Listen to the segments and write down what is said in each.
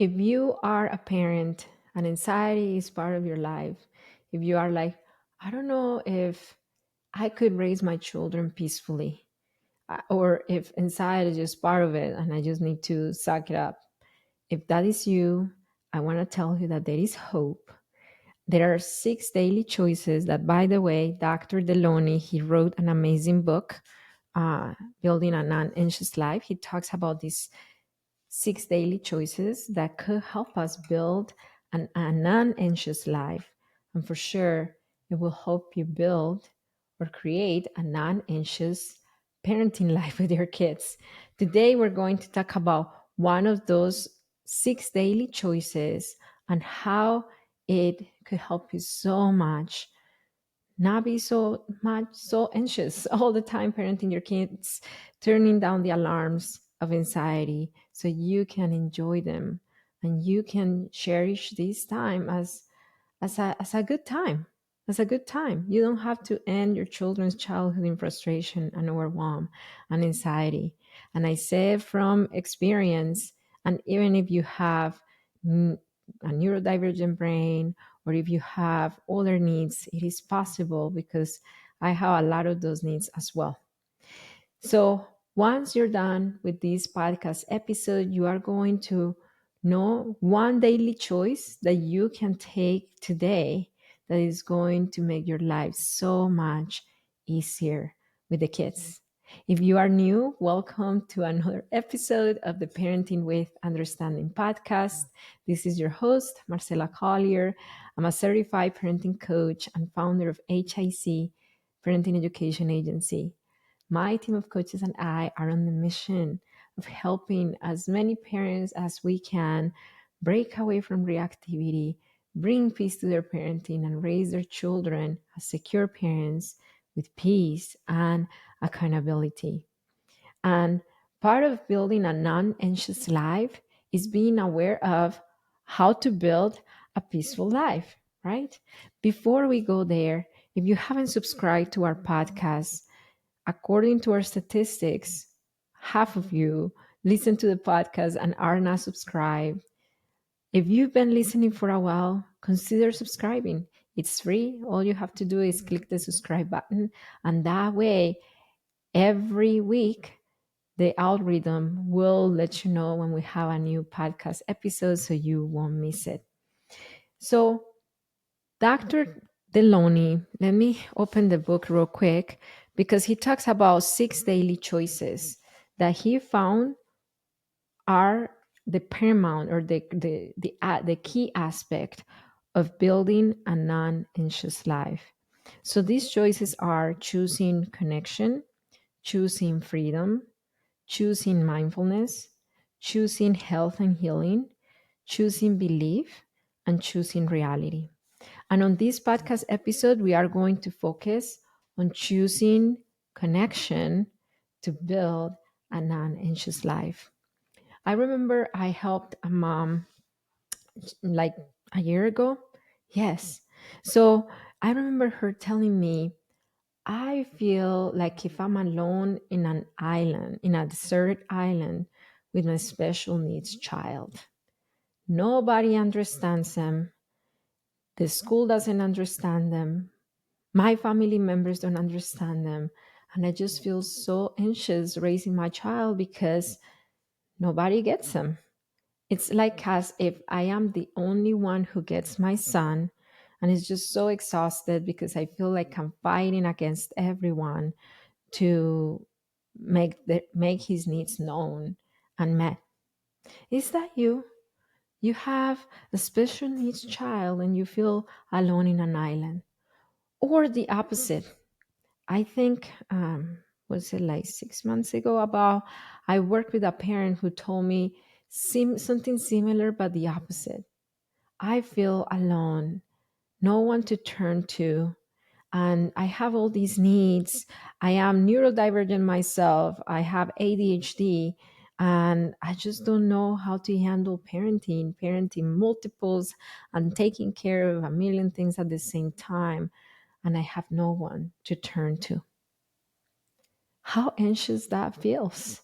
If you are a parent and anxiety is part of your life, if you are like, I don't know if I could raise my children peacefully, or if anxiety is just part of it and I just need to suck it up. If that is you, I want to tell you that there is hope. There are 6 daily choices that, by the way, Dr. Deloni, he wrote an amazing book, Building a Non-Anxious Life. He talks about these 6 daily choices that could help us build a non-anxious life. And for sure, it will help you build or create a non-anxious parenting life with your kids. Today, we're going to talk about one of those 6 daily choices and how it could help you so much not be so anxious all the time parenting your kids, turning down the alarms of anxiety so you can enjoy them and you can cherish this time as a good time. As a good time. You don't have to end your children's childhood in frustration and overwhelm and anxiety. And I say from experience, and even if you have a neurodivergent brain or if you have other needs, it is possible because I have a lot of those needs as well. So once you're done with this podcast episode, you are going to know one daily choice that you can take today that is going to make your life so much easier with the kids. If you are new, welcome to another episode of the Parenting with Understanding podcast. This is your host, Marcela Collier. I'm a certified parenting coach and founder of HIC Parenting Education Agency. My team of coaches and I are on the mission of helping as many parents as we can break away from reactivity, bring peace to their parenting, and raise their children as secure parents with peace and accountability. And part of building a non anxious life is being aware of how to build a peaceful life, right? Before we go there, if you haven't subscribed to our podcast, according to our statistics, half of you listen to the podcast and are not subscribed. If you've been listening for a while, consider subscribing. It's free. All you have to do is click the subscribe button, and that way, every week, the algorithm will let you know when we have a new podcast episode so you won't miss it. So, Dr. Deloni, let me open the book real quick because he talks about 6 daily choices that he found are the paramount or the key aspect of building a non-anxious life. So these choices are choosing connection, choosing freedom, choosing mindfulness, choosing health and healing, choosing belief, and choosing reality. And on this podcast episode, we are going to focus on choosing connection to build a non anxious life. I remember I helped a mom like a year ago. Yes. So I remember her telling me, I feel like if I'm alone in an island, in a desert island with my special needs child, nobody understands them. The school doesn't understand them. My family members don't understand them. And I just feel so anxious raising my child because nobody gets them. It's like as if I am the only one who gets my son. And it's just so exhausted because I feel like I'm fighting against everyone to make his needs known and met. Is that you? You have a special needs child and you feel alone in an island. Or the opposite. I think, was it like 6 months ago? About I worked with a parent who told me something similar, but the opposite. I feel alone, no one to turn to, and I have all these needs. I am neurodivergent myself. I have ADHD, and I just don't know how to handle parenting multiples, and taking care of a million things at the same time, and I have no one to turn to. How anxious that feels.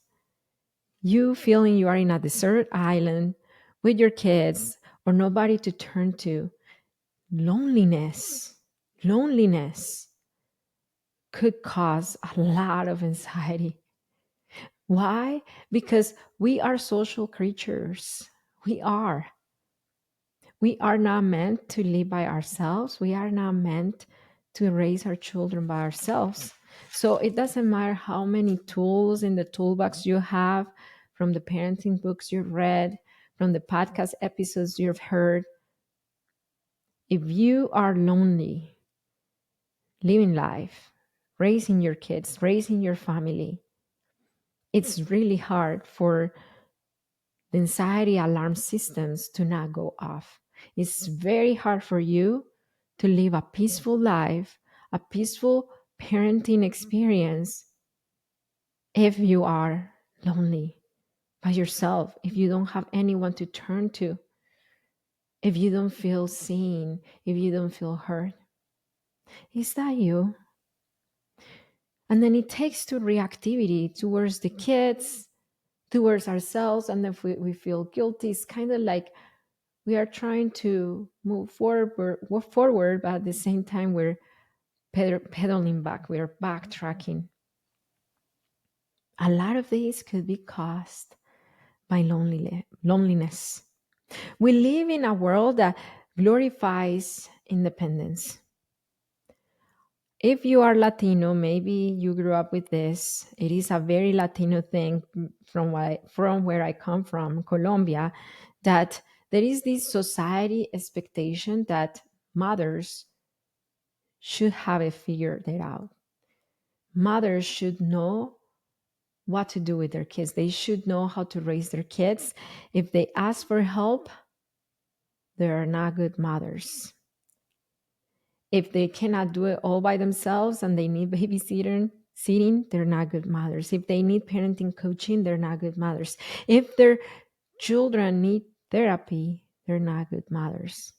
You feeling you are in a desert island with your kids or nobody to turn to, loneliness could cause a lot of anxiety. Why? Because we are social creatures. We are. We are not meant to live by ourselves. We are not meant to raise our children by ourselves. So it doesn't matter how many tools in the toolbox you have, from the parenting books you've read, from the podcast episodes you've heard. If you are lonely, living life, raising your kids, raising your family, it's really hard for the anxiety alarm systems to not go off. It's very hard for you to live a peaceful life, a peaceful parenting experience if you are lonely by yourself, if you don't have anyone to turn to, if you don't feel seen, if you don't feel heard. Is that you? And then it takes to reactivity towards the kids, towards ourselves, and if we feel guilty, it's kind of like we are trying to move forward, but at the same time we're pedaling back. We are backtracking. A lot of these could be caused by loneliness. We live in a world that glorifies independence. If you are Latino, maybe you grew up with this. It is a very Latino thing from where I come from, Colombia, that there is this society expectation that mothers should have it figured it out. Mothers should know what to do with their kids. They should know how to raise their kids. If they ask for help, they are not good mothers. If they cannot do it all by themselves and they need babysitting, they're not good mothers. If they need parenting coaching, they're not good mothers. If their children need therapy, they're not good mothers.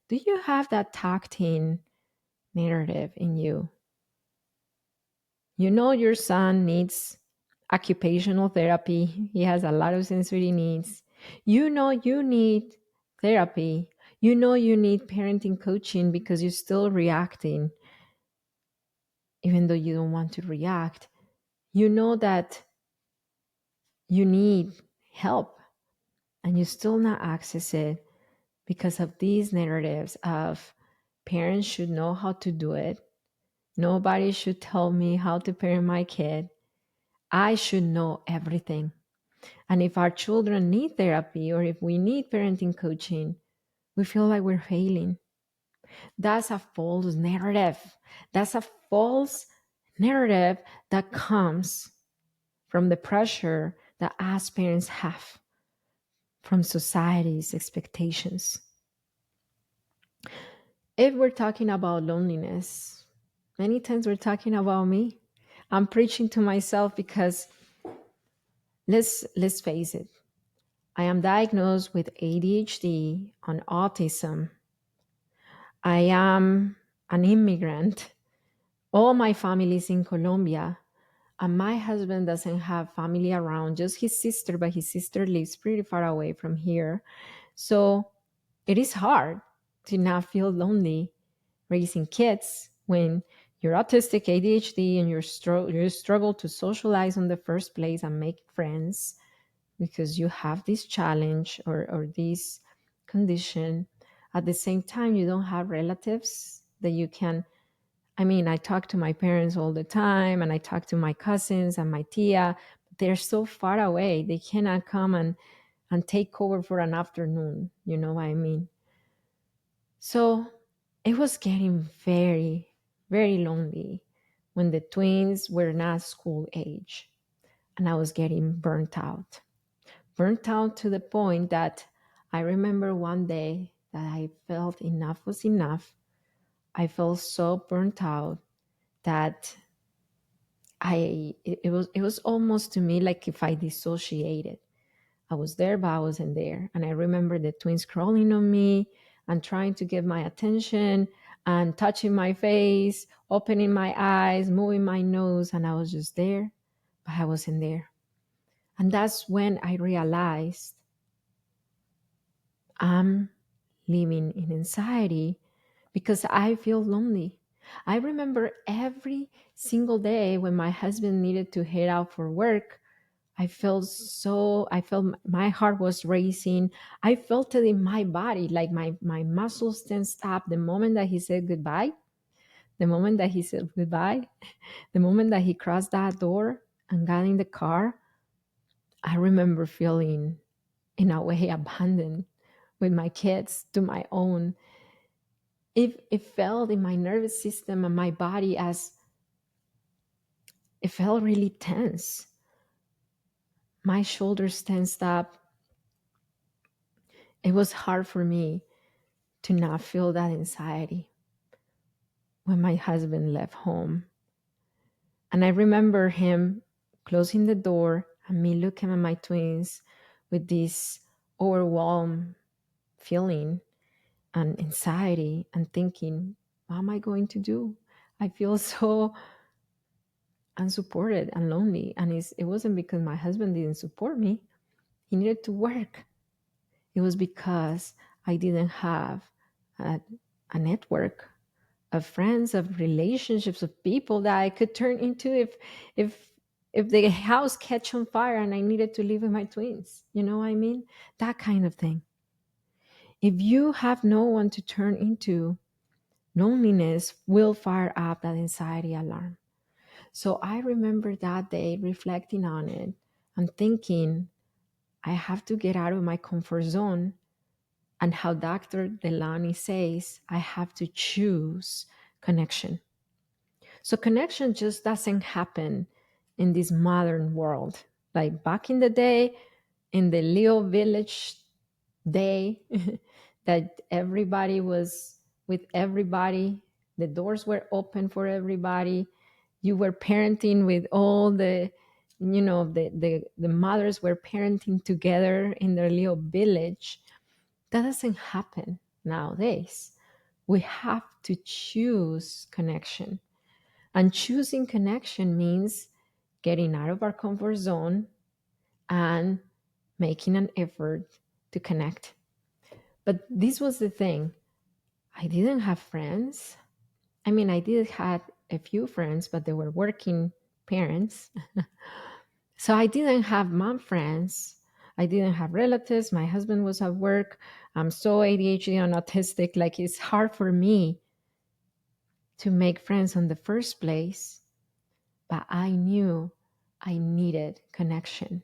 Do you have that tucked in narrative in you? You know your son needs occupational therapy. He has a lot of sensory needs. You know you need therapy. You know you need parenting coaching because you're still reacting, even though you don't want to react. You know that you need help and you still not access it because of these narratives of parents should know how to do it. Nobody should tell me how to parent my kid. I should know everything. And if our children need therapy or if we need parenting coaching, we feel like we're failing. That's a false narrative. That's a false narrative that comes from the pressure that us parents have from society's expectations. If we're talking about loneliness, many times we're talking about me. I'm preaching to myself because let's face it. I am diagnosed with ADHD and autism. I am an immigrant. All my family is in Colombia, and my husband doesn't have family around, just his sister, but his sister lives pretty far away from here. So it is hard to not feel lonely raising kids when you're autistic, ADHD, and you struggle to socialize in the first place and make friends because you have this challenge or this condition. At the same time, you don't have relatives that you can. I mean, I talk to my parents all the time and I talk to my cousins and my tia. But they're so far away. They cannot come and take over for an afternoon. You know what I mean? So it was getting very, very lonely when the twins were not school age and I was getting burnt out to the point that I remember one day that I felt enough was enough. I felt so burnt out that it was almost to me like if I dissociated. I was there, but I wasn't there. And I remember the twins crawling on me and trying to get my attention and touching my face, opening my eyes, moving my nose, and I was just there, but I wasn't there. And that's when I realized I'm living in anxiety because I feel lonely. I remember every single day when my husband needed to head out for work, I felt my heart was racing. I felt it in my body, like my muscles tensed up the moment that he said goodbye, the moment that he said goodbye, the moment that he crossed that door and got in the car. I remember feeling, in a way, abandoned with my kids to my own. It felt in my nervous system and my body as it felt really tense. My shoulders tensed up. It was hard for me to not feel that anxiety when my husband left home. And I remember him closing the door and me looking at my twins with this overwhelmed feeling and anxiety and thinking, what am I going to do? I feel so unsupported and lonely. And it wasn't because my husband didn't support me, he needed to work. It was because I didn't have a, a network of friends, of relationships, of people that I could turn into if if the house catch on fire and I needed to live with my twins. You know what I mean? That kind of thing. If you have no one to turn into, loneliness will fire up that anxiety alarm. So I remember that day reflecting on it and thinking, I have to get out of my comfort zone. And how Dr. Deloni says, I have to choose connection. So connection just doesn't happen in this modern world. Like back in the day, in the Leo village day, that everybody was with everybody, the doors were open for everybody. You were parenting with all the, the mothers were parenting together in their little village. That doesn't happen nowadays. We have to choose connection. And choosing connection means getting out of our comfort zone and making an effort to connect. But this was the thing. I didn't have friends. I mean, I did have a few friends, but they were working parents. So I didn't have mom friends. I didn't have relatives. My husband was at work. I'm so ADHD and autistic. Like it's hard for me to make friends in the first place. But I knew I needed connection.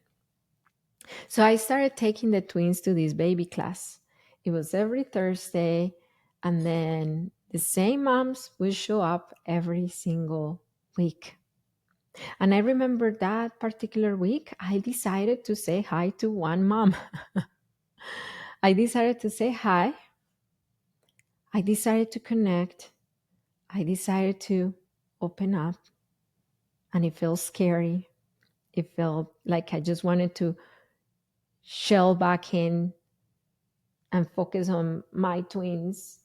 So I started taking the twins to this baby class. It was every Thursday, and then the same moms would show up every single week. And I remember that particular week, I decided to say hi to one mom. I decided to say hi. I decided to connect. I decided to open up. And it felt scary. It felt like I just wanted to shell back in and focus on my twins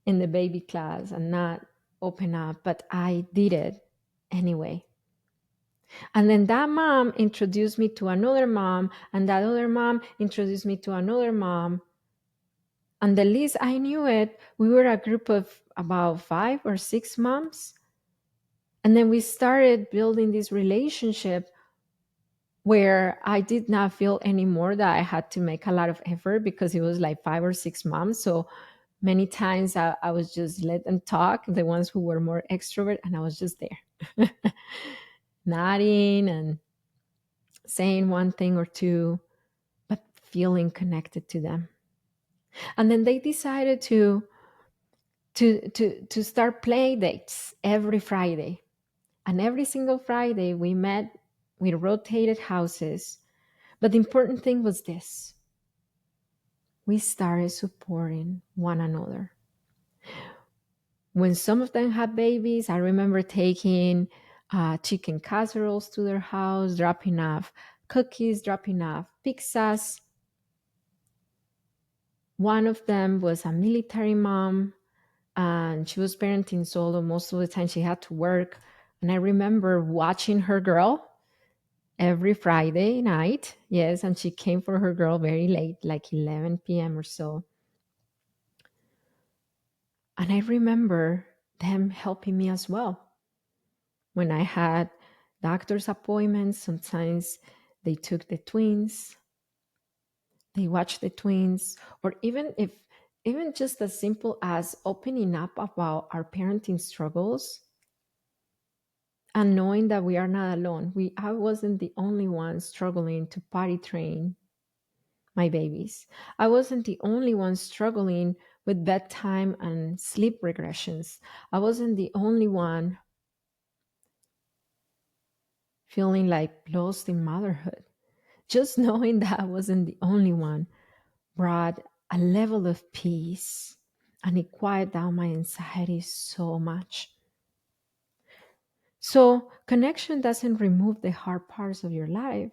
in the baby class and not open up. But I did it anyway. And then that mom introduced me to another mom, and that other mom introduced me to another mom. And the least I knew it, we were a group of about 5 or 6 moms. And then we started building this relationship where I did not feel anymore that I had to make a lot of effort because it was like 5 or 6 moms. So many times I was just let them talk, the ones who were more extrovert, and I was just there, nodding and saying one thing or two, but feeling connected to them. And then they decided to start play dates every Friday. And every single Friday we met, we rotated houses. But the important thing was this: we started supporting one another. When some of them had babies, I remember taking chicken casseroles to their house, dropping off cookies, dropping off pizzas. One of them was a military mom, and she was parenting solo. Most of the time she had to work. And I remember watching her girl every Friday night. Yes, and she came for her girl very late, like 11 p.m. or so. And I remember them helping me as well. When I had doctor's appointments, sometimes they took the twins, they watched the twins, or even just as simple as opening up about our parenting struggles and knowing that we are not alone. I wasn't the only one struggling to potty train my babies. I wasn't the only one struggling with bedtime and sleep regressions. I wasn't the only one feeling like lost in motherhood. Just knowing that I wasn't the only one brought a level of peace, and it quieted down my anxiety so much. So, connection doesn't remove the hard parts of your life,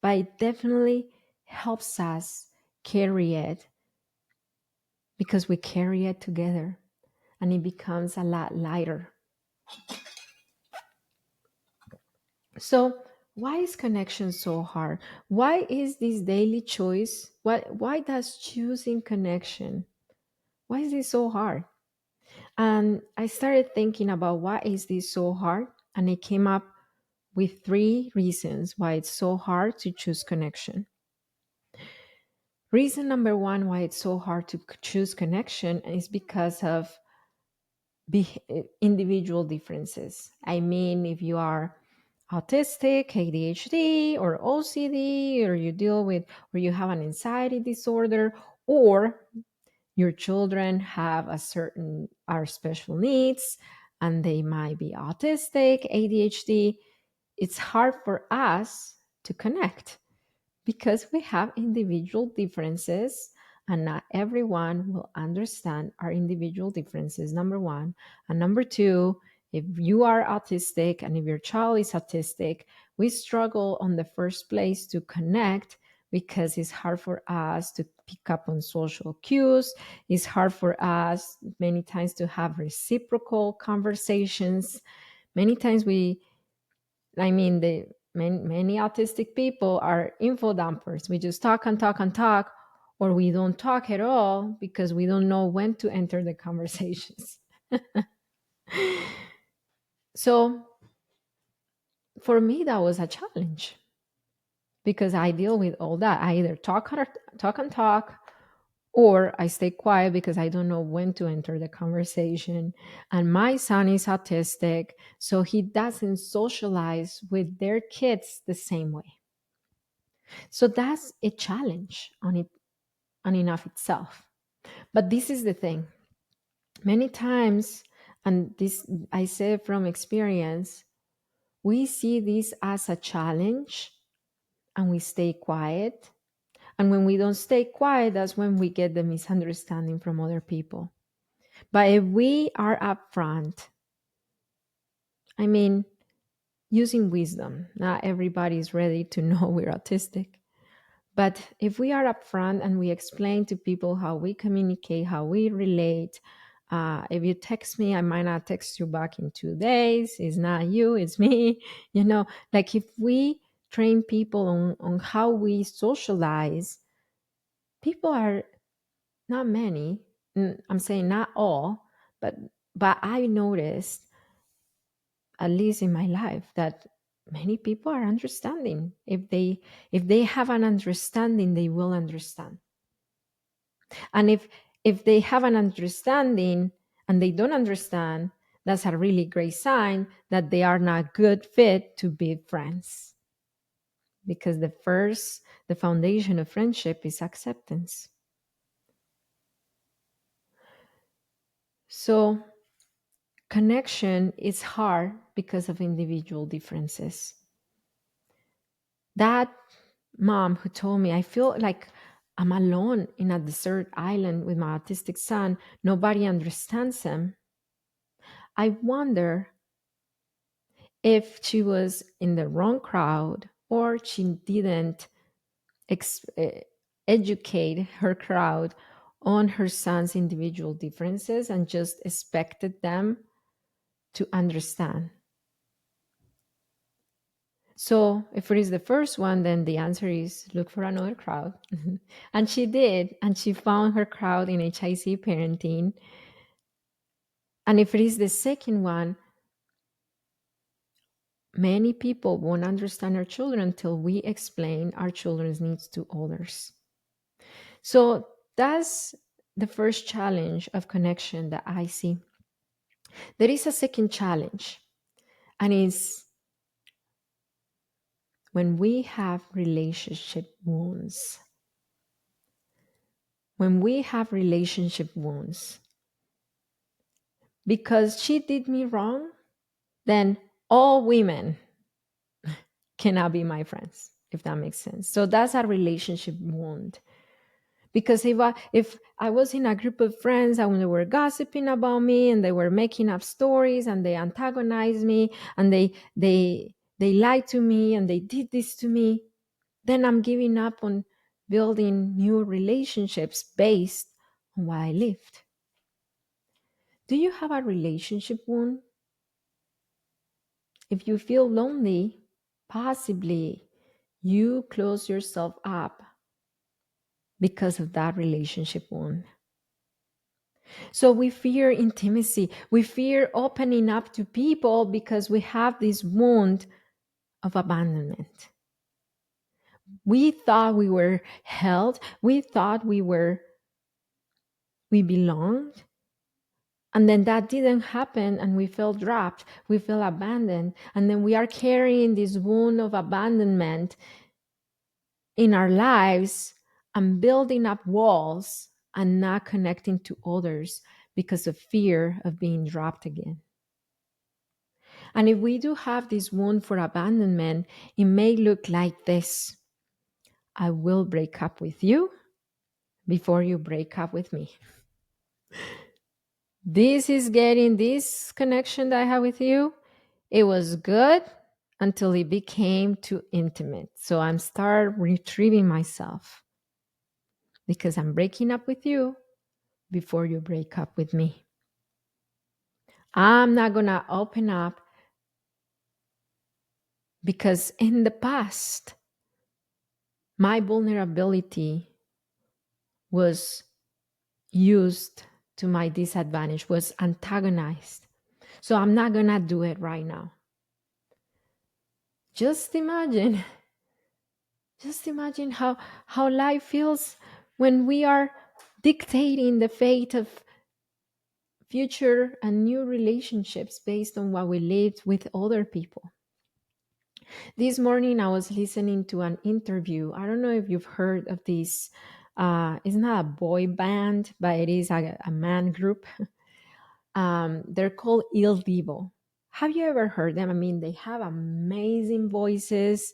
but it definitely helps us carry it because we carry it together and it becomes a lot lighter. So, why is connection so hard? Why is this daily choice? Why does choosing connection? Why is this so hard? And I started thinking about why is this so hard, and I came up with three reasons why it's so hard to choose connection. Reason number one why it's so hard to choose connection is because of individual differences. I mean, if you are autistic, ADHD, or OCD, or you deal with, or you have an anxiety disorder, or your children have a certain are special needs and they might be autistic, ADHD, it's hard for us to connect because we have individual differences and not everyone will understand our individual differences, number one. And number two, if you are autistic and if your child is autistic, we struggle on the first place to connect because it's hard for us to pick up on social cues. It's hard for us many times to have reciprocal conversations. Many times the many autistic people are info dumpers. We just talk and talk and talk, or we don't talk at all because we don't know when to enter the conversations. So for me, that was a challenge because I deal with all that. I either talk and talk, or I stay quiet because I don't know when to enter the conversation. And my son is autistic, so he doesn't socialize with their kids the same way. So that's a challenge on and of itself. But this is the thing. Many times, and this I say from experience, we see this as a challenge and we stay quiet. And when we don't stay quiet, that's when we get the misunderstanding from other people. But if we are upfront, I mean, using wisdom, not everybody is ready to know we're autistic. But if we are upfront and we explain to people how we communicate, how we relate, if you text me, I might not text you back in 2 days. It's not you, it's me. Like if we train people on how we socialize, people are not many. I'm saying not all, but I noticed, at least in my life, that many people are understanding. If they have an understanding, they will understand. And if they have an understanding and they don't understand, that's a really great sign that they are not good fit to be friends. Because the foundation of friendship is acceptance. So connection is hard because of individual differences. That mom who told me, I feel like I'm alone in a desert island with my autistic son. Nobody understands him. I wonder if she was in the wrong crowd or she didn't ex- eh, educate her crowd on her son's individual differences and just expected them to understand. So if it is the first one, then the answer is look for another crowd. And she did, and she found her crowd in HIC parenting. And if it is the second one, many people won't understand our children until we explain our children's needs to others. So that's the first challenge of connection that I see. There is a second challenge, and it's when we have relationship wounds. When we have relationship wounds, because she did me wrong, then all women cannot be my friends, if that makes sense. So that's a relationship wound. Because if I was in a group of friends and they were gossiping about me and they were making up stories and they antagonized me and they lied to me and they did this to me, then I'm giving up on building new relationships based on what I lived. Do you have a relationship wound? If you feel lonely, possibly you close yourself up because of that relationship wound. So we fear intimacy. We fear opening up to people because we have this wound of abandonment. We thought we were held. We thought we belonged. And then that didn't happen and we felt dropped. We felt abandoned. And then we are carrying this wound of abandonment in our lives and building up walls and not connecting to others because of fear of being dropped again. And if we do have this wound for abandonment, it may look like this: I will break up with you before you break up with me. This is getting this connection that I have with you. It was good until it became too intimate. So I'm start retrieving myself because I'm breaking up with you before you break up with me. I'm not going to open up because in the past, my vulnerability was used to my disadvantage, was antagonized. So I'm not going to do it right now. Just imagine how life feels when we are dictating the fate of future and new relationships based on what we lived with other people. This morning, I was listening to an interview. I don't know if you've heard of this. It's not a boy band, but it is a man group. They're called Il Divo. Have you ever heard them? I mean, they have amazing voices.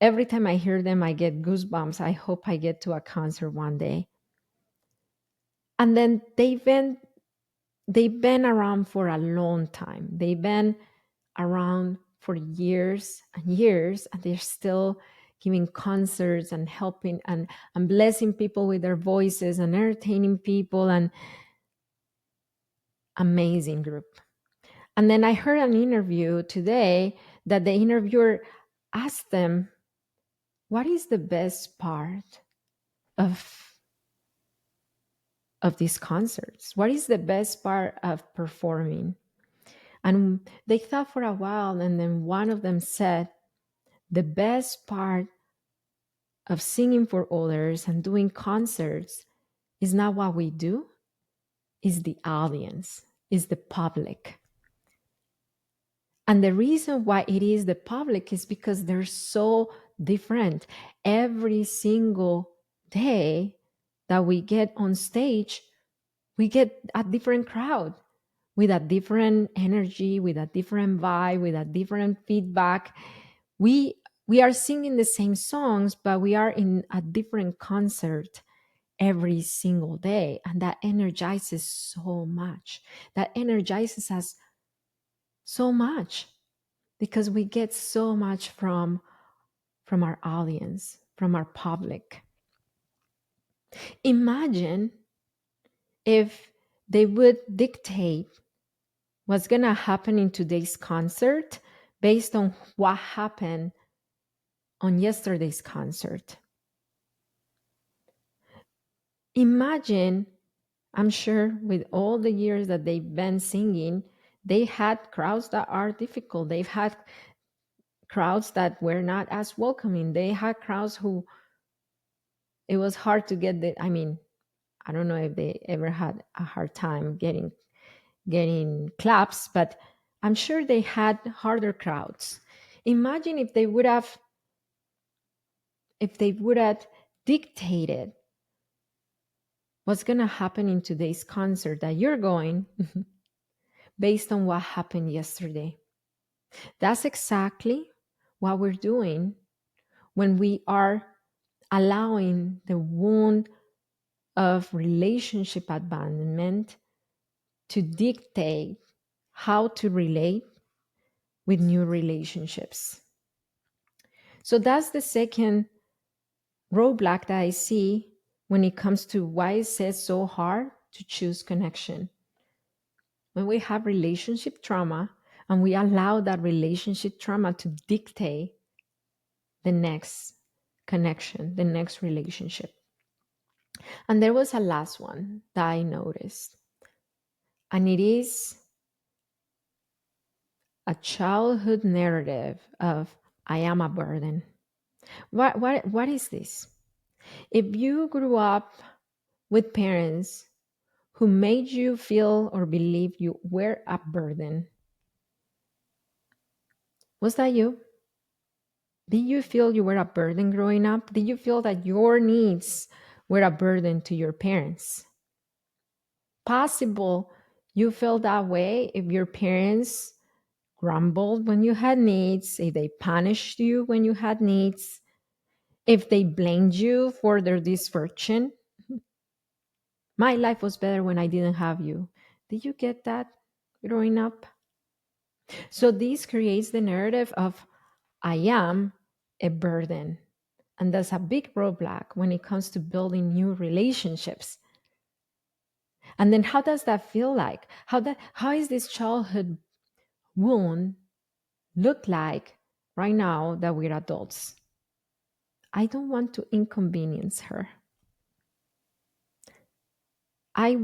Every time I hear them, I get goosebumps. I hope I get to a concert one day. And then they've been around for a long time. They've been around for years and years, and they're still giving concerts and helping and blessing people with their voices and entertaining people, and amazing group. And then I heard an interview today that the interviewer asked them, what is the best part of these concerts? What is the best part of performing? And they thought for a while, and then one of them said, the best part of singing for others and doing concerts is not what we do, is the audience, is the public. And the reason why it is the public is because they're so different. Every single day that we get on stage, we get a different crowd with a different energy, with a different vibe, with a different feedback. We are singing the same songs, but we are in a different concert every single day. And that energizes so much. That energizes us so much because we get so much from our audience, from our public. Imagine if they would dictate what's going to happen in today's concert based on what happened on yesterday's concert. Imagine, I'm sure with all the years that they've been singing, they had crowds that are difficult. They've had crowds that were not as welcoming. They had crowds who it was hard to get the, I mean, I don't know if they ever had a hard time getting claps, but I'm sure they had harder crowds. Imagine if they would have dictated what's going to happen in today's concert that you're going based on what happened yesterday. That's exactly what we're doing when we are allowing the wound of relationship abandonment to dictate how to relate with new relationships. So that's the second roadblock that I see when it comes to why it's so hard to choose connection. When we have relationship trauma and we allow that relationship trauma to dictate the next connection, the next relationship. And there was a last one that I noticed, and it is a childhood narrative of I am a burden. What is this? If you grew up with parents who made you feel or believe you were a burden, was that you? Did you feel you were a burden growing up? Did you feel that your needs were a burden to your parents? Possible you felt that way if your parents grumbled when you had needs, if they punished you when you had needs, if they blamed you for their dysfunction. My life was better when I didn't have you. Did you get that growing up? So this creates the narrative of I am a burden. And that's a big roadblock when it comes to building new relationships. And then how does that feel like? How is this childhood wound look like right now that we're adults? I don't want to inconvenience her. I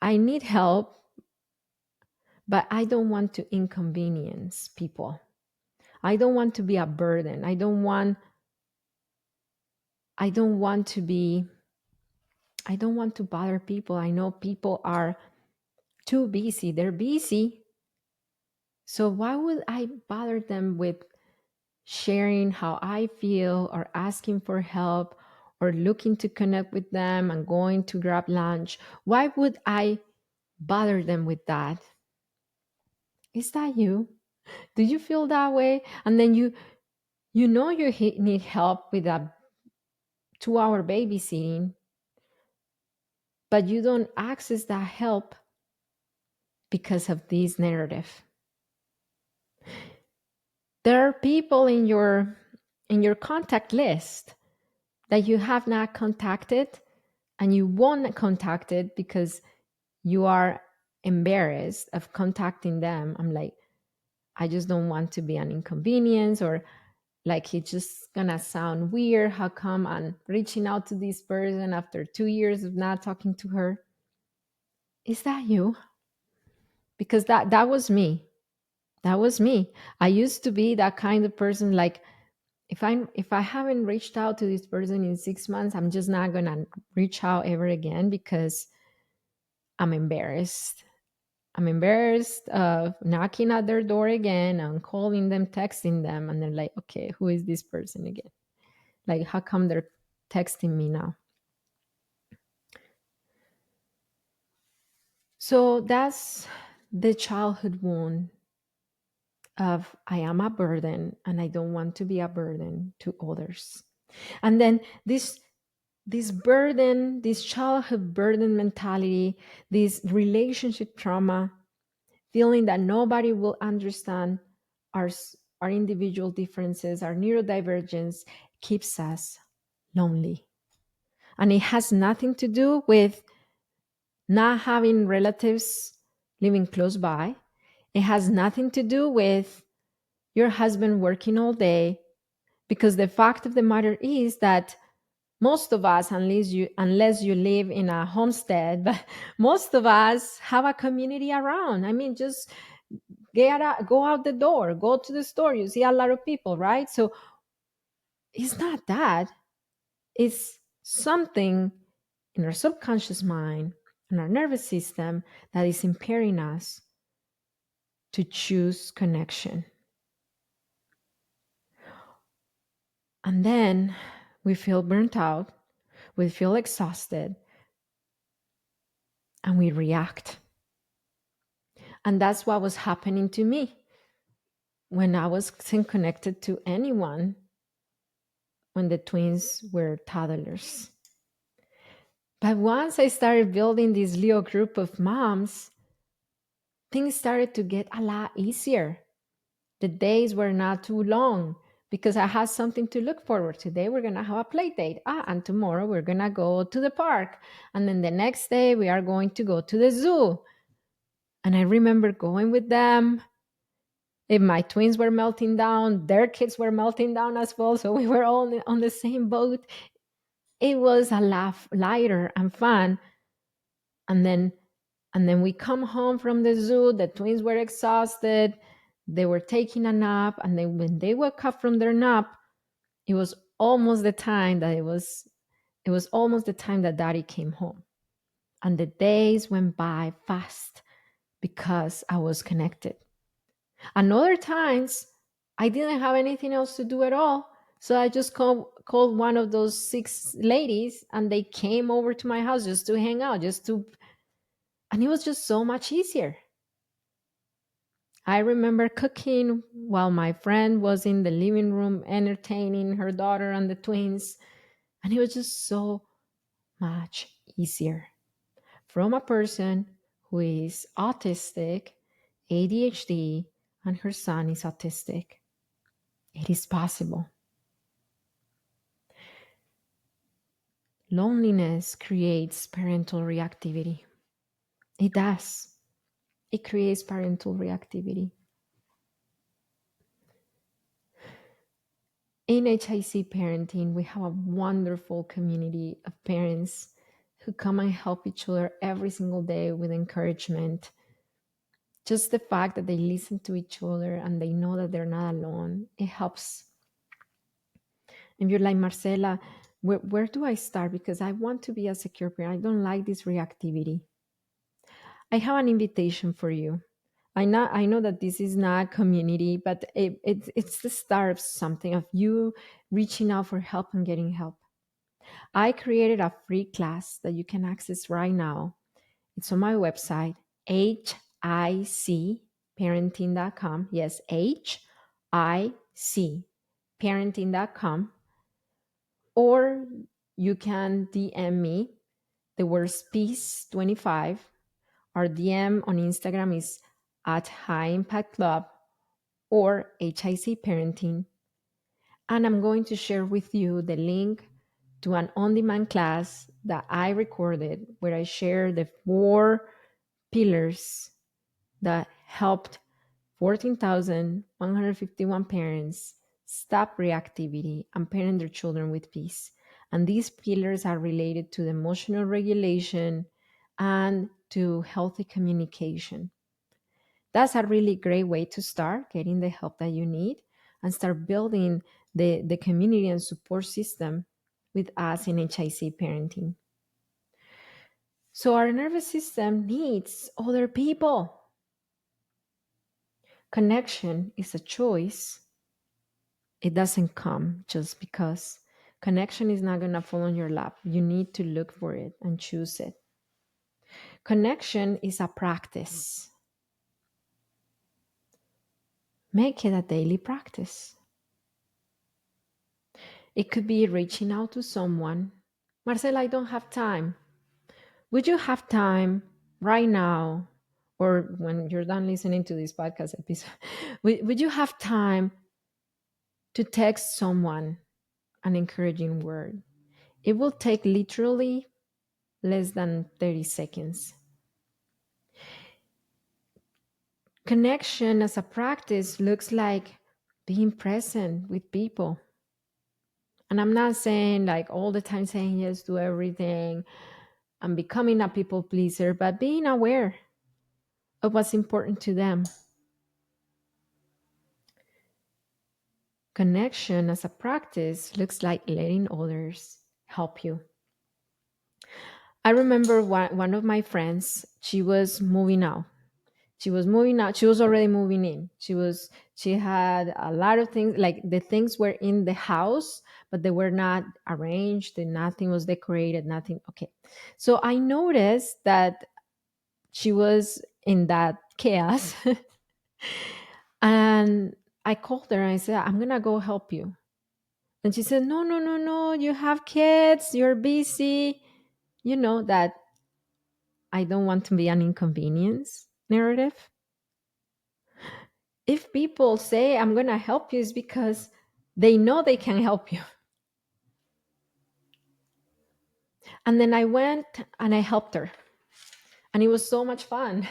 I need help, but I don't want to inconvenience people. I don't want to be a burden. I don't want to be I don't want to bother people. I know people are too busy. They're busy. So why would I bother them with sharing how I feel or asking for help or looking to connect with them and going to grab lunch? Why would I bother them with that? Is that you? Do you feel that way? And then you know you need help with a 2-hour babysitting, but you don't access that help because of this narrative. There are people in your contact list that you have not contacted and you won't contact it because you are embarrassed of contacting them. I'm like, I just don't want to be an inconvenience, or like it's just gonna sound weird. How come I'm reaching out to this person after 2 years of not talking to her? Is that you? Because that was me. That was me. I used to be that kind of person. Like if I haven't reached out to this person in 6 months, I'm just not gonna reach out ever again because I'm embarrassed. I'm embarrassed of knocking at their door again and calling them, texting them, and they're like, okay, who is this person again? Like, how come they're texting me now? So that's the childhood wound of I am a burden and I don't want to be a burden to others. And then this burden, this childhood burden mentality, this relationship trauma, feeling that nobody will understand our our individual differences, our neurodivergence, keeps us lonely. And it has nothing to do with not having relatives living close by. It has nothing to do with your husband working all day, because the fact of the matter is that most of us, unless you live in a homestead, but most of us have a community around. I mean, just go out the door, go to the store, you see a lot of people, right? So it's not that. It's something in our subconscious mind and our nervous system that is impairing us to choose connection. And then we feel burnt out, we feel exhausted, and we react. And that's what was happening to me when I wasn't connected to anyone when the twins were toddlers. But once I started building this little group of moms, things started to get a lot easier. The days were not too long because I had something to look forward to. Today we're going to have a play date. And tomorrow we're going to go to the park. And then the next day we are going to go to the zoo. And I remember going with them. If my twins were melting down, their kids were melting down as well. So we were all on the same boat. It was a laugh, lighter and fun. And then we come home from the zoo. The twins were exhausted. They were taking a nap. And then when they woke up from their nap, it was almost the time that it was almost the time that daddy came home. And the days went by fast because I was connected. And other times, I didn't have anything else to do at all. So I just called one of those six ladies and they came over to my house just to hang out, and it was just so much easier. I remember cooking while my friend was in the living room entertaining her daughter and the twins. And it was just so much easier. From a person who is autistic, ADHD, and her son is autistic. It is possible. Loneliness creates parental reactivity. It does. It creates parental reactivity. In HIC parenting, we have a wonderful community of parents who come and help each other every single day with encouragement. Just the fact that they listen to each other and they know that they're not alone, it helps. And you're like, Marcela, where do I start? Because I want to be a secure parent. I don't like this reactivity. I have an invitation for you. I know that this is not community, but it's the start of something, of you reaching out for help and getting help. I created a free class that you can access right now. It's on my website, hicparenting.com. Yes, HIC parenting.com. Or you can DM me the words peace25. Our DM on Instagram is at High Impact Club or HIC Parenting. And I'm going to share with you the link to an on demand class that I recorded where I share the 4 pillars that helped 14,151 parents stop reactivity and parent their children with peace. And these pillars are related to the emotional regulation and to healthy communication. That's a really great way to start getting the help that you need and start building the community and support system with us in HIC parenting. So our nervous system needs other people. Connection is a choice. It doesn't come just because. Connection is not going to fall on your lap. You need to look for it and choose it. Connection is a practice. Make it a daily practice. It could be reaching out to someone. Marcela, I don't have time. Would you have time right now, or when you're done listening to this podcast episode, would you have time to text someone an encouraging word? It will take literally less than 30 seconds. Connection as a practice looks like being present with people. And I'm not saying like all the time saying yes to everything and becoming a people pleaser, but being aware of what's important to them. Connection as a practice looks like letting others help you. I remember one of my friends, she was moving out. She was moving out. She was already moving in. She had a lot of things, like the things were in the house, but they were not arranged and nothing was decorated, nothing. Okay. So I noticed that she was in that chaos. And I called her and I said, I'm gonna go help you. And she said, no, no, no, no, you have kids, you're busy. You know that I don't want to be an inconvenience narrative. If people say I'm going to help you, is because they know they can help you. And then I went and I helped her. And it was so much fun.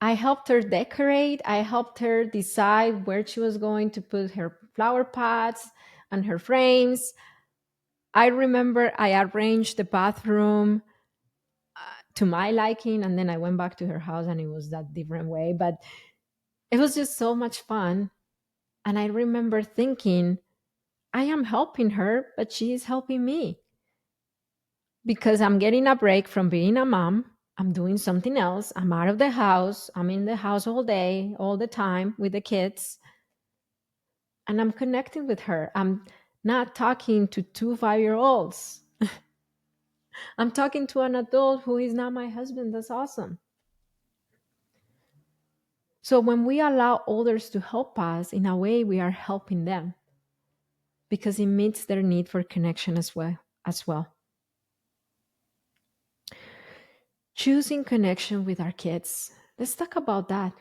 I helped her decorate. I helped her decide where she was going to put her flower pots and her frames. I remember I arranged the bathroom to my liking, and then I went back to her house and it was that different way. But it was just so much fun. And I remember thinking, I am helping her, but she is helping me because I'm getting a break from being a mom. I'm doing something else. I'm out of the house. I'm in the house all day, all the time with the kids. And I'm connecting with her. I'm not talking to two 5 year olds. I'm talking to an adult who is not my husband. That's awesome. So when we allow others to help us, in a way, we are helping them because it meets their need for connection as well. Choosing connection with our kids. Let's talk about that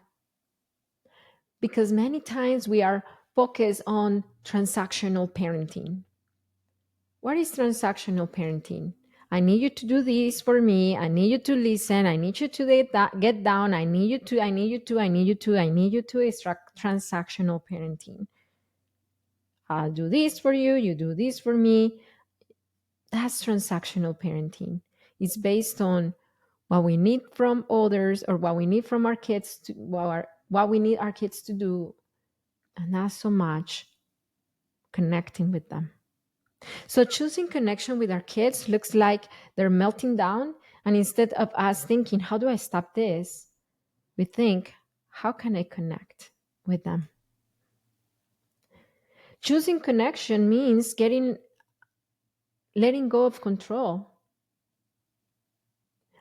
because many times we are focused on transactional parenting. What is transactional parenting? I need you to do this for me. I need you to listen. I need you to get down. I need you to, I need you to, I need you to. It's transactional parenting. I'll do this for you. You do this for me. That's transactional parenting. It's based on what we need from others or what we need from our kids to what we need our kids to do, and not so much connecting with them. So choosing connection with our kids looks like they're melting down, and instead of us thinking, how do I stop this? We think, how can I connect with them? Choosing connection means letting go of control.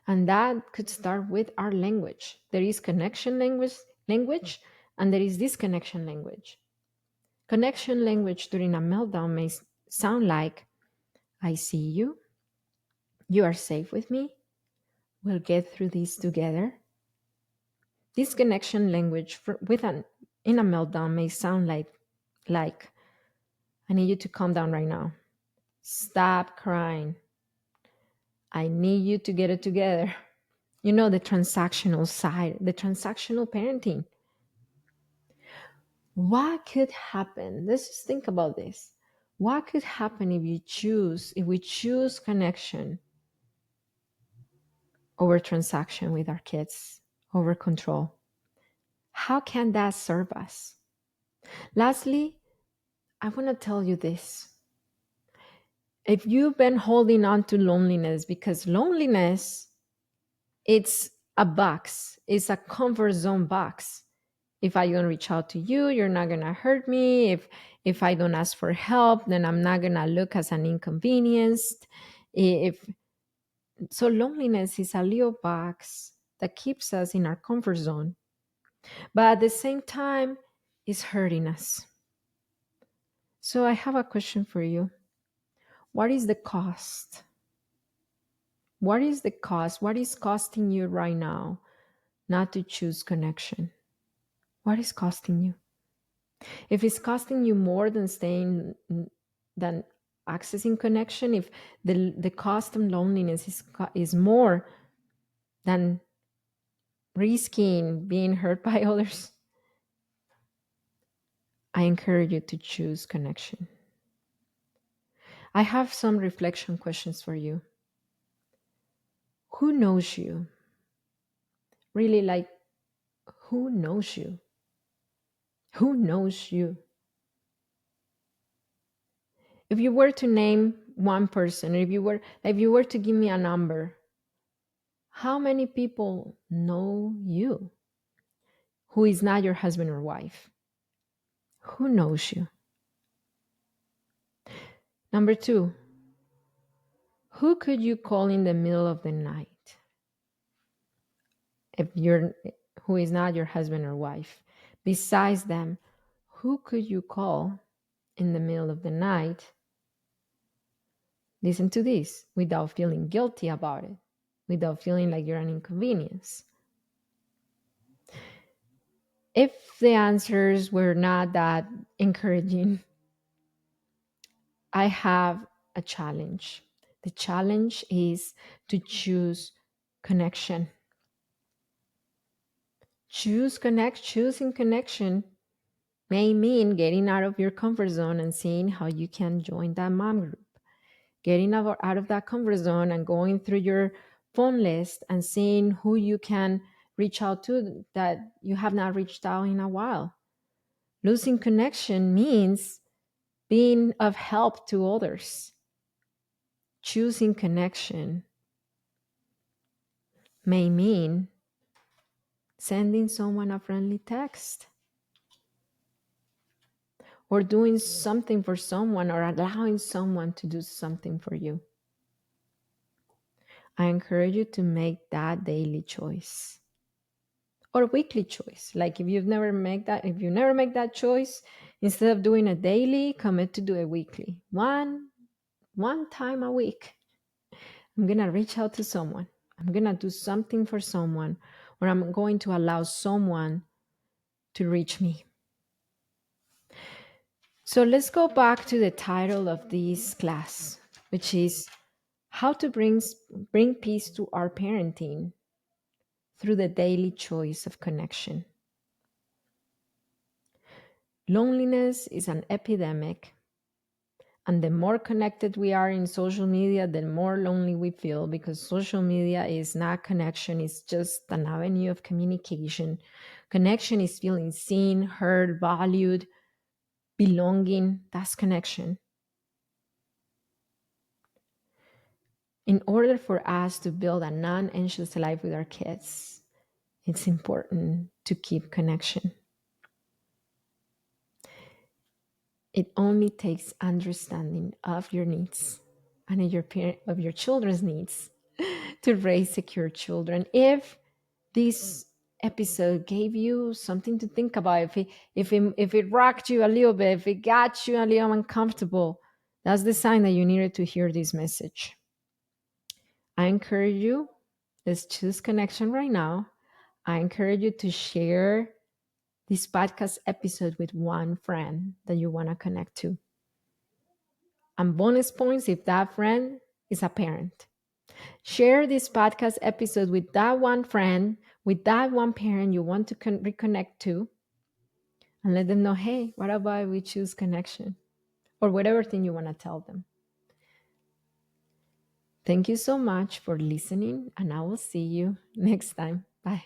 And that could start with our language. There is connection language and there is disconnection language. Connection language during a meltdown may sound like, I see you, you are safe with me, we'll get through this together. Disconnection language in a meltdown may sound like, I need you to calm down right now. Stop crying. I need you to get it together. You know, the transactional side, the transactional parenting. What could happen? Let's just think about this. What could happen if we choose connection over transaction with our kids, over control? How can that serve us? Lastly, I want to tell you this. If you've been holding on to loneliness, because loneliness, it's a box, it's a comfort zone box. If I don't reach out to you, you're not gonna hurt me. If I don't ask for help, then I'm not gonna look as an inconvenience. If so, loneliness is a little box that keeps us in our comfort zone, but at the same time, it's hurting us. So I have a question for you. What is the cost? What is the cost? What is costing you right now not to choose connection? What is costing you? If it's costing you more than accessing connection, if the cost of loneliness is more than risking being hurt by others, I encourage you to choose connection. I have some reflection questions for you. Who knows you? Really, like, who knows you? Who knows you? If you were to name one person, if you were to give me a number, how many people know you who is not your husband or wife? Who knows you? Number two, who could you call in the middle of the night if you're who is not your husband or wife? Besides them, who could you call in the middle of the night? Listen to this without feeling guilty about it, without feeling like you're an inconvenience. If the answers were not that encouraging, I have a challenge. The challenge is to choose connection. Choosing connection may mean getting out of your comfort zone and seeing how you can join that mom group. Getting out of that comfort zone and going through your phone list and seeing who you can reach out to that you have not reached out in a while. Losing connection means being of help to others. Choosing connection may mean sending someone a friendly text or doing something for someone or allowing someone to do something for you. I encourage you to make that daily choice or weekly choice. Like if you never make that choice, instead of doing it daily, commit to do it weekly. One time a week. I'm going to reach out to someone. I'm going to do something for someone, or I'm going to allow someone to reach me. So let's go back to the title of this class, which is how to bring peace to our parenting through the daily choice of connection. Loneliness is an epidemic, and the more connected we are in social media, the more lonely we feel, because social media is not connection, it's just an avenue of communication. Connection is feeling seen, heard, valued, belonging. That's connection. In order for us to build a non-anxious life with our kids, it's important to keep connection. It only takes understanding of your needs and of your children's needs to raise secure children. If this episode gave you something to think about, if it rocked you a little bit, if it got you a little uncomfortable, that's the sign that you needed to hear this message. I encourage you, let's choose connection right now. I encourage you to share this podcast episode with one friend that you want to connect to. And bonus points if that friend is a parent. Share this podcast episode with that one friend, with that one parent you want to reconnect to, and let them know, hey, what about we choose connection? Or whatever thing you want to tell them. Thank you so much for listening, and I will see you next time. Bye.